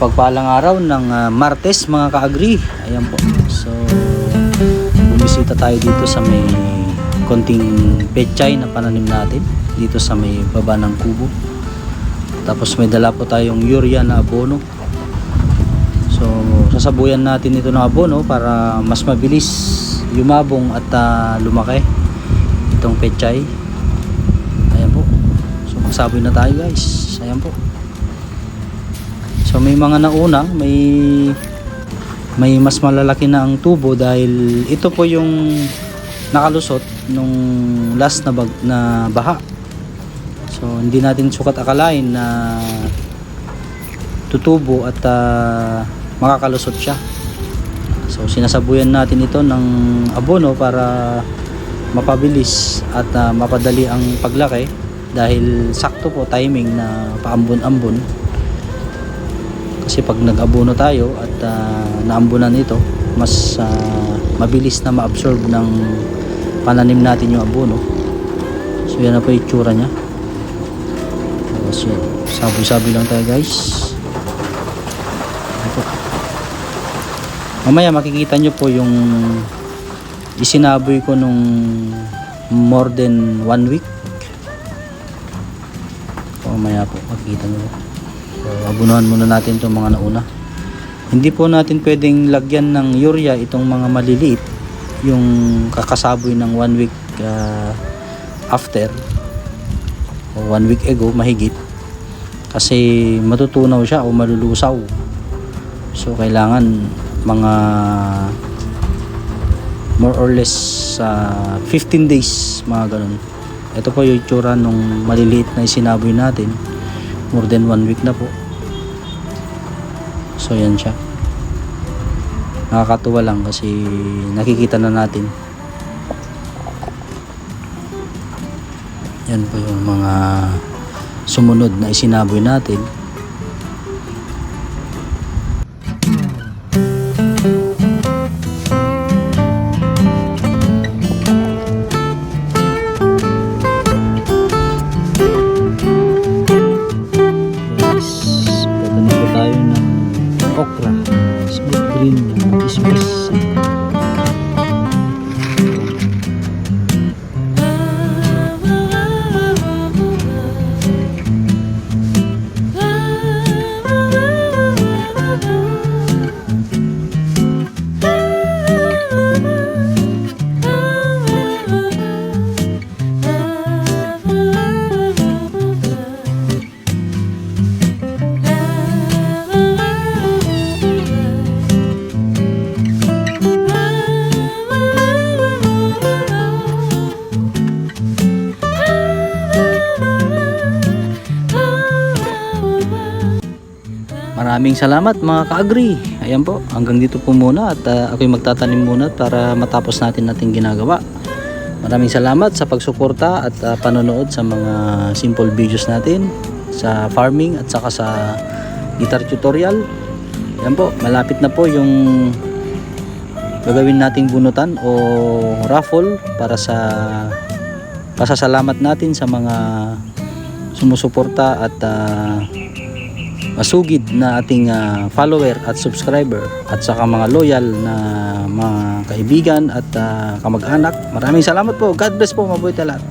Pagpalang araw ng Martes mga ka-agri. Ayan po. So bumisita tayo dito sa may konting pechay na pananim natin dito sa may baba ng kubo. Tapos may dala po tayong urea na abono. So sasabuyan natin ito ng abono para mas mabilis yumabong at lumaki itong pechay. Ayan po. So magsaboy na tayo guys. Ayan po. So may mga nauna, may mas malalaki na ang tubo dahil ito po yung nakalusot nung last na baha. So hindi natin sukat akalain na tutubo at makakalusot siya. So sinasabuyan natin ito ng abono para mapabilis at mapadali ang paglaki dahil sakto po timing na paambon-ambon. Kasi pag nag-abono tayo at naambunan ito, mas mabilis na ma-absorb ng pananim natin yung abono. So yan na po yung itsura nya. So sabi-sabi lang tayo guys. Ito. Mamaya makikita nyo po yung isinaboy ko nung more than 1 week. So mamaya po makikita nyo. So, abunuhan muna natin itong mga nauna. Hindi po natin pwedeng lagyan ng urea itong mga maliliit, yung kakasaboy ng 1 week after o 1 week ago mahigit, kasi matutunaw siya o malulusaw. So kailangan mga more or less 15 days mga ganun. Ito po yung itsura nung maliliit na isinaboy natin. More than 1 week na po. So yan siya. Nakakatuwa lang kasi nakikita na natin. Yan po yung mga sumunod na isinaboy natin. Okra, smooth green na isbis. Maraming salamat mga ka-agri. Ayan po, hanggang dito po muna at ako'y magtatanim muna para matapos natin ginagawa. Maraming salamat sa pagsuporta at panonood sa mga simple videos natin sa farming at saka sa guitar tutorial. Ayan po, malapit na po yung gagawin nating bunutan o raffle para sa pasasalamat natin sa mga sumusuporta at masugid na ating follower at subscriber at saka mga loyal na mga kaibigan at kamag-anak. Maraming salamat po. God bless po. Mabuhay tayo lahat.